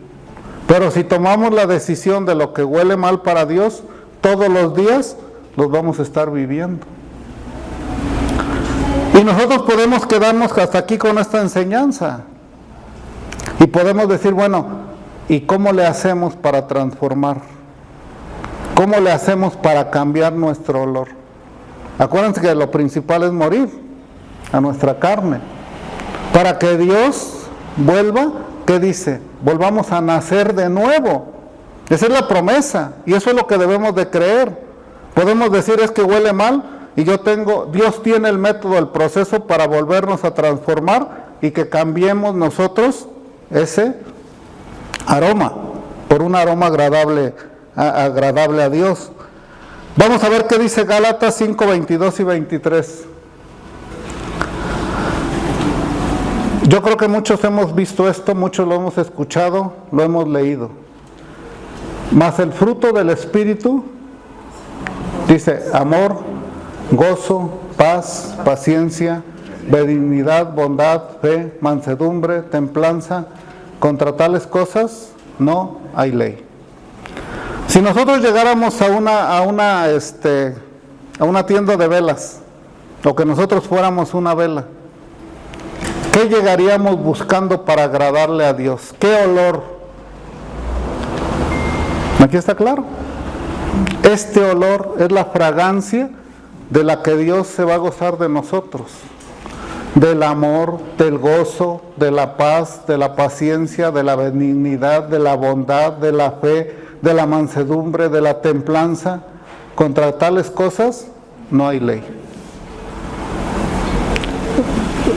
Pero si tomamos la decisión de lo que huele mal para Dios, todos los días los vamos a estar viviendo. Y nosotros podemos quedarnos hasta aquí con esta enseñanza. Y podemos decir, bueno, ¿y cómo le hacemos para transformar? ¿Cómo le hacemos para cambiar nuestro olor? Acuérdense que lo principal es morir a nuestra carne. Para que Dios vuelva, ¿qué dice? Volvamos a nacer de nuevo. Esa es la promesa y eso es lo que debemos de creer. Podemos decir es que huele mal y Dios tiene el método, el proceso para volvernos a transformar y que cambiemos nosotros ese aroma por un aroma agradable a Dios. Vamos a ver qué dice Gálatas 5, 22 y 23. Yo creo que muchos hemos visto esto, muchos lo hemos escuchado, lo hemos leído. Mas el fruto del Espíritu, dice, amor, gozo, paz, paciencia, benignidad, bondad, fe, mansedumbre, templanza. Contra tales cosas no hay ley. Si nosotros llegáramos a una tienda de velas, o que nosotros fuéramos una vela, ¿qué llegaríamos buscando para agradarle a Dios? ¿Qué olor? Aquí está claro. Este olor es la fragancia de la que Dios se va a gozar de nosotros. Del amor, del gozo, de la paz, de la paciencia, de la benignidad, de la bondad, de la fe, de la mansedumbre, de la templanza. Contra tales cosas no hay ley.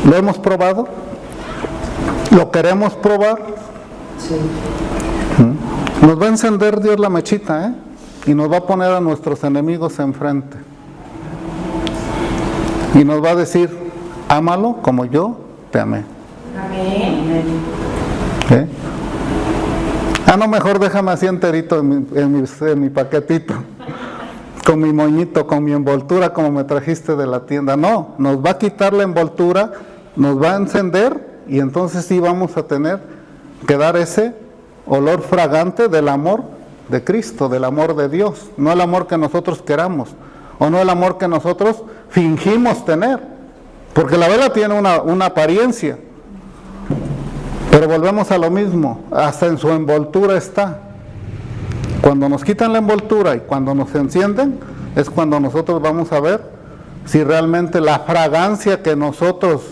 ¿Lo hemos probado? ¿Lo queremos probar? Sí. Nos va a encender Dios la mechita, y nos va a poner a nuestros enemigos enfrente. Y nos va a decir, ámalo como yo te amé. Amén. No, mejor déjame así enterito en mi paquetito, con mi moñito, con mi envoltura, como me trajiste de la tienda. No, nos va a quitar la envoltura, nos va a encender, y entonces sí vamos a tener que dar ese olor fragante del amor de Cristo, del amor de Dios, no el amor que nosotros queramos, o no el amor que nosotros fingimos tener, porque la vela tiene una apariencia, pero volvemos a lo mismo, hasta en su envoltura está. Cuando nos quitan la envoltura y cuando nos encienden, es cuando nosotros vamos a ver si realmente la fragancia que nosotros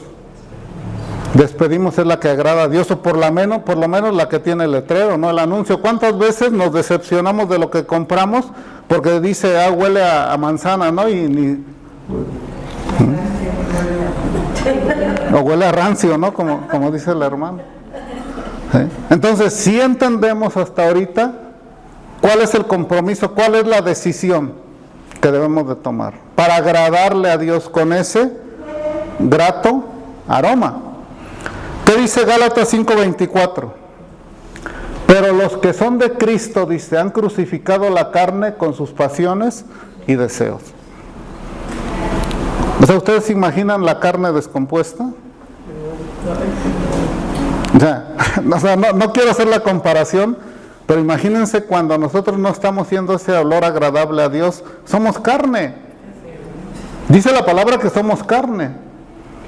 despedimos es la que agrada a Dios, o por lo menos la que tiene el letrero, no el anuncio. ¿Cuántas veces nos decepcionamos de lo que compramos porque dice, huele a manzana, ¿no? O huele a rancio, ¿no? Como dice el hermano. Entonces, si entendemos hasta ahorita cuál es el compromiso, cuál es la decisión que debemos de tomar para agradarle a Dios con ese grato aroma. ¿Qué dice Gálatas 5:24? Pero los que son de Cristo, dice, han crucificado la carne con sus pasiones y deseos. O sea, ¿ustedes se imaginan la carne descompuesta? No quiero hacer la comparación, pero imagínense cuando nosotros no estamos haciendo ese olor agradable a Dios, somos carne. Dice la palabra que somos carne.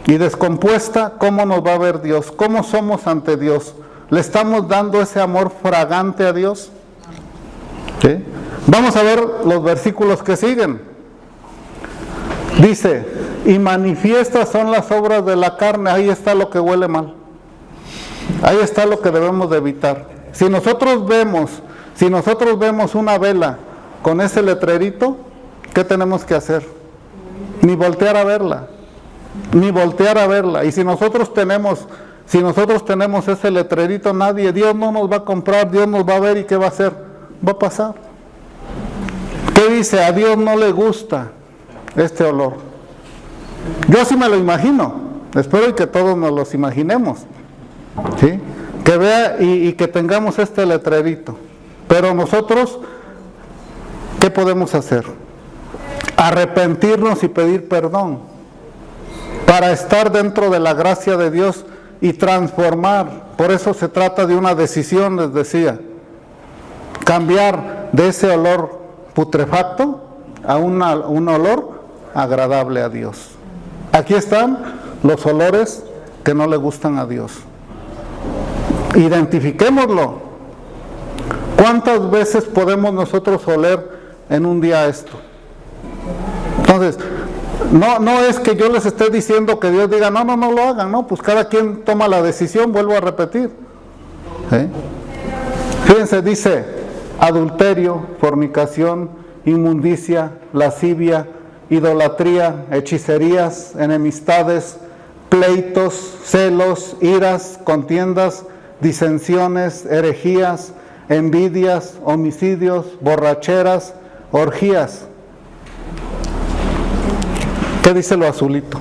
Y descompuesta, ¿cómo nos va a ver Dios? ¿Cómo somos ante Dios? ¿Le estamos dando ese amor fragante a Dios? ¿Sí? Vamos a ver los versículos que siguen. Dice, y manifiestas son las obras de la carne. Ahí está lo que huele mal. Ahí está lo que debemos de evitar. Si nosotros vemos una vela con ese letrerito, ¿qué tenemos que hacer? Ni voltear a verla. Ni voltear a verla. Y si nosotros tenemos ese letrerito, Dios no nos va a comprar, Dios nos va a ver y ¿qué va a hacer? Va a pasar. ¿Qué dice? A Dios no le gusta este olor. Yo sí me lo imagino. Espero que todos nos los imaginemos. ¿Sí? Que vea y que tengamos este letrerito. Pero nosotros, ¿qué podemos hacer? Arrepentirnos y pedir perdón para estar dentro de la gracia de Dios y transformar. Por eso se trata de una decisión, les decía. Cambiar de ese olor putrefacto a un olor agradable a Dios. Aquí están los olores que no le gustan a Dios. Identifiquémoslo. ¿Cuántas veces podemos nosotros oler en un día esto? Entonces, no es que yo les esté diciendo que Dios diga, no lo hagan, no, pues cada quien toma la decisión, vuelvo a repetir. ¿Sí? Fíjense, dice, adulterio, fornicación, inmundicia, lascivia, idolatría, hechicerías, enemistades, pleitos, celos, iras, contiendas, disensiones, herejías, envidias, homicidios, borracheras, orgías. ¿Qué dice lo azulito?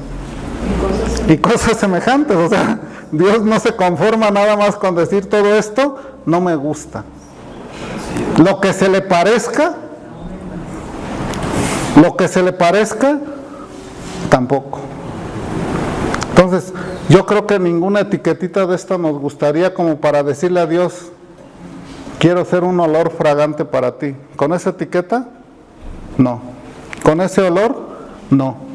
Y cosas semejantes. O sea, Dios no se conforma nada más con decir todo esto, no me gusta. Lo que se le parezca, tampoco. Entonces, yo creo que ninguna etiquetita de esta nos gustaría como para decirle a Dios, quiero ser un olor fragante para ti. ¿Con esa etiqueta? No. ¿Con ese olor? No.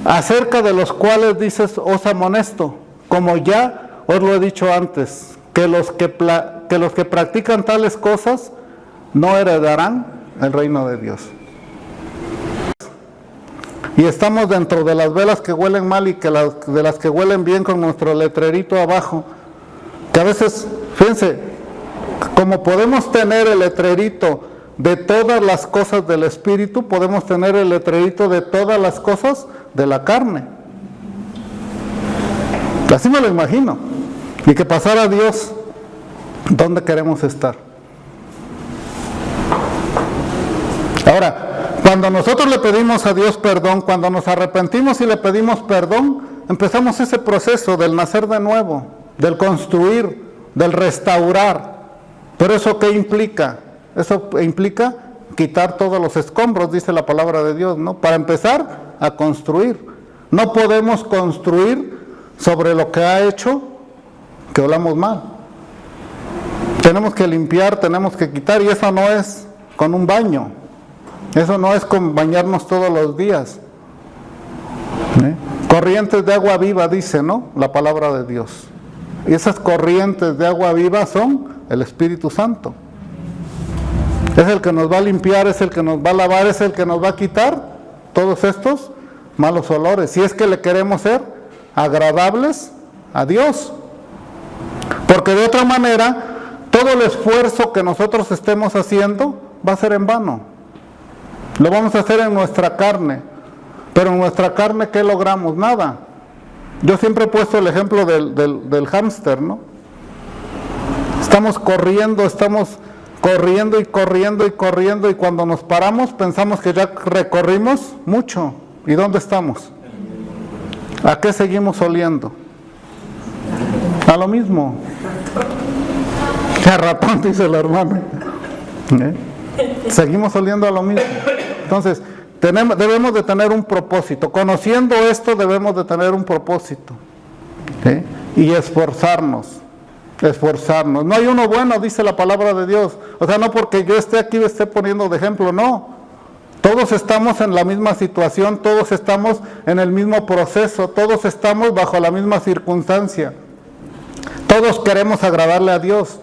Acerca de los cuales dices, os amonesto, como ya os lo he dicho antes, que los que practican tales cosas no heredarán el reino de Dios. Y estamos dentro de las velas que huelen mal y de las que huelen bien con nuestro letrerito abajo, que a veces, fíjense, como podemos tener el letrerito de todas las cosas del Espíritu, podemos tener el letrerito de todas las cosas de la carne. Así me lo imagino. Y que pasara Dios, ¿dónde queremos estar? Ahora, cuando nosotros le pedimos a Dios perdón, cuando nos arrepentimos y le pedimos perdón, empezamos ese proceso del nacer de nuevo, del construir, del restaurar. Pero ¿eso qué implica? Eso implica quitar todos los escombros, dice la palabra de Dios, ¿no? Para empezar a construir. No podemos construir sobre lo que ha hecho que olamos mal. Tenemos que limpiar, tenemos que quitar, y eso no es con un baño. Eso no es con bañarnos todos los días. Corrientes de agua viva, dice, ¿no? La palabra de Dios. Y esas corrientes de agua viva son el Espíritu Santo. Es el que nos va a limpiar, es el que nos va a lavar, es el que nos va a quitar todos estos malos olores. Si es que le queremos ser agradables a Dios. Porque de otra manera, todo el esfuerzo que nosotros estemos haciendo va a ser en vano. Lo vamos a hacer en nuestra carne. Pero en nuestra carne, ¿qué logramos? Nada. Yo siempre he puesto el ejemplo del hámster, ¿no? Estamos corriendo y cuando nos paramos pensamos que ya recorrimos mucho. ¿Y dónde estamos? ¿A qué seguimos oliendo? A lo mismo. A ratón, dice la hermana. Seguimos oliendo a lo mismo. Entonces, debemos de tener un propósito. Conociendo esto, debemos de tener un propósito. Y esforzarnos. No hay uno bueno, dice la palabra de Dios. O sea, no porque yo esté aquí, me esté poniendo de ejemplo, no. Todos estamos en la misma situación, todos estamos en el mismo proceso, todos estamos bajo la misma circunstancia. Todos queremos agradarle a Dios.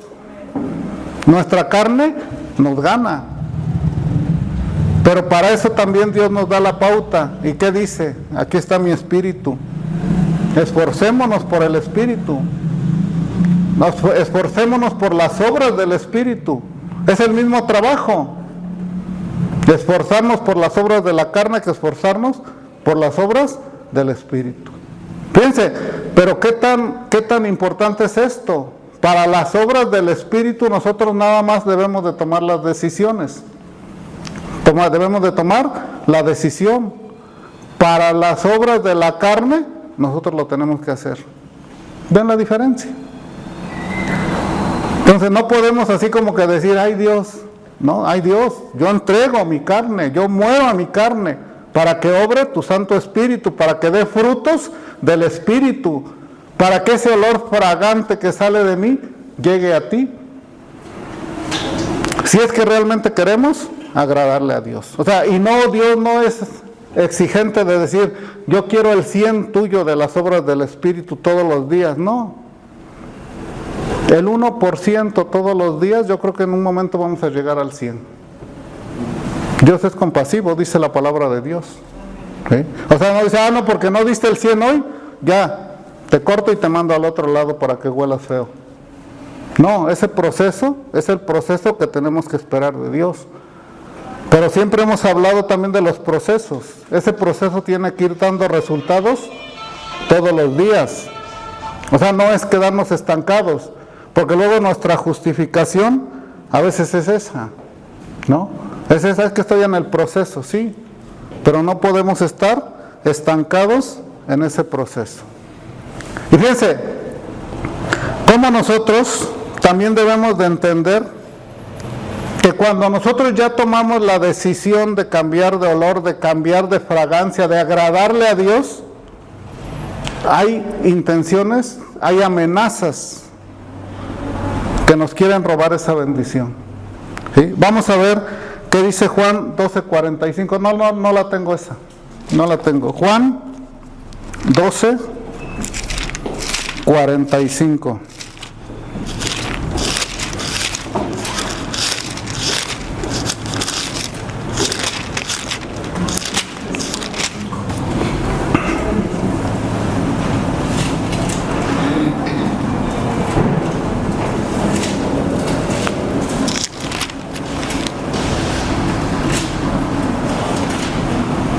Nuestra carne nos gana. Pero para eso también Dios nos da la pauta. ¿Y qué dice? Aquí está mi espíritu. Esforcémonos por el espíritu. Esforcémonos por las obras del espíritu. Es el mismo trabajo. Esforzarnos por las obras de la carne que esforzarnos por las obras del espíritu. Fíjense, pero ¿qué tan importante es esto? Para las obras del espíritu nosotros nada más debemos de tomar las decisiones. Debemos de tomar la decisión. Para las obras de la carne nosotros lo tenemos que hacer. ¿Ven la diferencia? Entonces no podemos así como que decir, ay Dios, no, ay Dios, yo entrego mi carne, yo muero a mi carne para que obre tu Santo Espíritu, para que dé frutos del Espíritu, para que ese olor fragante que sale de mí llegue a ti. Si es que realmente queremos agradarle a Dios. O sea, y no, Dios no es exigente de decir, yo quiero el 100 tuyo de las obras del Espíritu todos los días, no. El 1% todos los días, yo creo que en un momento vamos a llegar al 100. Dios es compasivo, dice la palabra de Dios. ¿Sí? O sea, no dice, no, porque no diste el 100 hoy, ya, te corto y te mando al otro lado para que huelas feo. No, ese proceso es el proceso que tenemos que esperar de Dios. Pero siempre hemos hablado también de los procesos. Ese proceso tiene que ir dando resultados todos los días. O sea, no es quedarnos estancados. Porque luego nuestra justificación a veces es esa, ¿no? Es esa, es que estoy en el proceso, sí, pero no podemos estar estancados en ese proceso. Y fíjense, cómo nosotros también debemos de entender que cuando nosotros ya tomamos la decisión de cambiar de olor, de cambiar de fragancia, de agradarle a Dios, hay intenciones, hay amenazas que nos quieren robar esa bendición. ¿Sí? Vamos a ver qué dice Juan 12:45. No la tengo esa. No la tengo. Juan 12:45.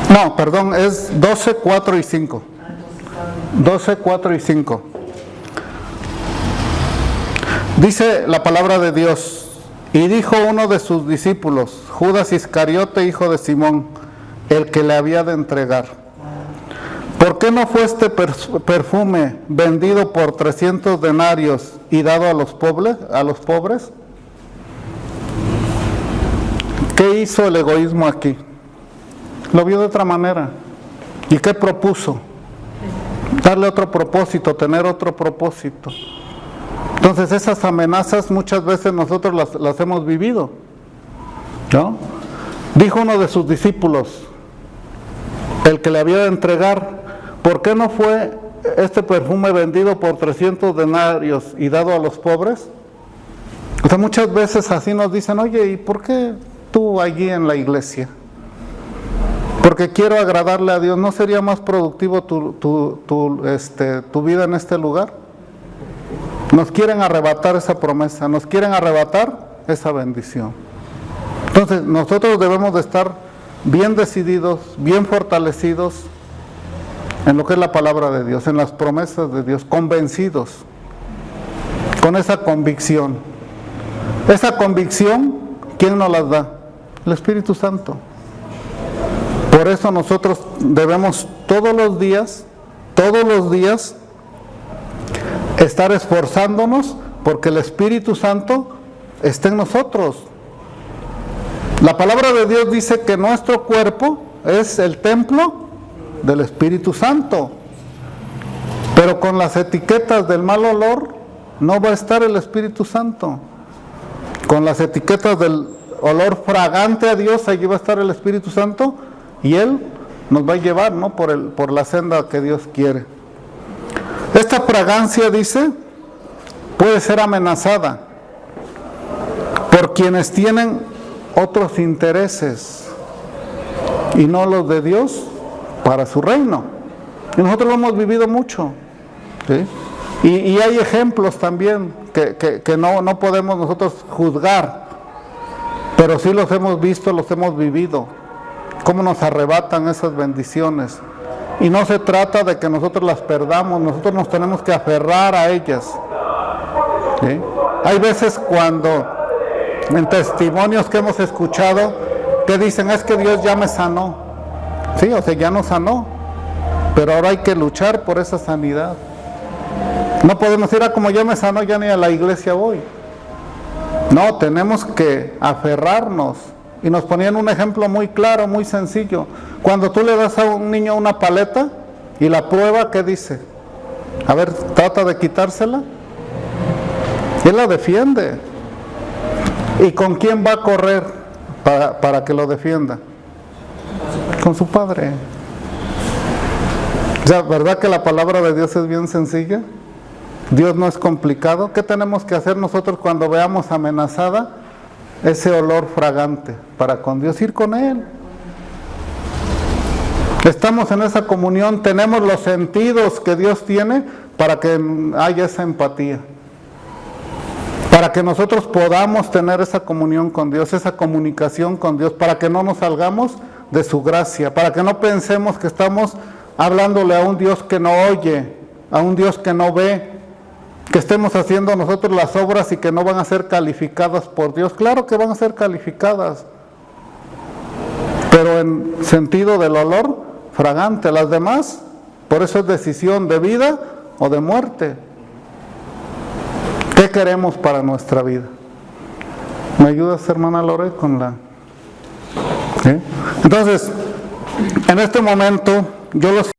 No, perdón, es 12:4 y 5. 12:4 y 5. Dice la palabra de Dios, y dijo uno de sus discípulos, Judas Iscariote, hijo de Simón, el que le había de entregar: ¿por qué no fue este perfume vendido por 300 denarios y dado a los pobres? ¿Qué hizo el egoísmo aquí? Lo vio de otra manera. ¿Y qué propuso? Darle otro propósito, tener otro propósito. Entonces esas amenazas muchas veces nosotros las hemos vivido, ¿no? Dijo uno de sus discípulos, el que le había de entregar: ¿por qué no fue este perfume vendido por 300 denarios y dado a los pobres? O sea, muchas veces así nos dicen, oye, ¿y por qué tú allí en la iglesia? Porque quiero agradarle a Dios. ¿No sería más productivo tu vida en este lugar? Nos quieren arrebatar esa promesa, nos quieren arrebatar esa bendición. Entonces nosotros debemos de estar bien decididos, bien fortalecidos en lo que es la palabra de Dios, en las promesas de Dios, convencidos, con esa convicción. Esa convicción, ¿quién nos las da? El Espíritu Santo. Por eso nosotros debemos todos los días, estar esforzándonos porque el Espíritu Santo esté en nosotros. La palabra de Dios dice que nuestro cuerpo es el templo del Espíritu Santo. Pero con las etiquetas del mal olor no va a estar el Espíritu Santo. Con las etiquetas del olor fragante a Dios, allí va a estar el Espíritu Santo y Él nos va a llevar, ¿no?, por la senda que Dios quiere. Esta fragancia, dice, puede ser amenazada por quienes tienen otros intereses y no los de Dios para su reino. Y nosotros lo hemos vivido mucho, ¿sí? Y hay ejemplos también que no podemos nosotros juzgar, pero sí los hemos visto, los hemos vivido, cómo nos arrebatan esas bendiciones. Y no se trata de que nosotros las perdamos, nosotros nos tenemos que aferrar a ellas, ¿sí? Hay veces cuando en testimonios que hemos escuchado que dicen, es que Dios ya me sanó. Sí, o sea, ya nos sanó, pero ahora hay que luchar por esa sanidad. No podemos decir, como ya me sanó, ya ni a la iglesia voy. No, tenemos que aferrarnos. Y nos ponían un ejemplo muy claro, muy sencillo. Cuando tú le das a un niño una paleta y la prueba, ¿qué dice? A ver, trata de quitársela. Él la defiende. ¿Y con quién va a correr para que lo defienda? Con su padre. O sea, ¿verdad que la palabra de Dios es bien sencilla? Dios no es complicado. ¿Qué tenemos que hacer nosotros cuando veamos amenazada ese olor fragante? Para con Dios, ir con Él. Estamos en esa comunión, tenemos los sentidos que Dios tiene para que haya esa empatía. Para que nosotros podamos tener esa comunión con Dios, esa comunicación con Dios, para que no nos salgamos de su gracia, para que no pensemos que estamos hablándole a un Dios que no oye, a un Dios que no ve, que estemos haciendo nosotros las obras y que no van a ser calificadas por Dios. Claro que van a ser calificadas, pero en sentido del olor fragante. Las demás, por eso es decisión de vida o de muerte. ¿Qué queremos para nuestra vida? ¿Me ayudas, hermana Lore, con la...? ¿Sí? Entonces, en este momento, yo los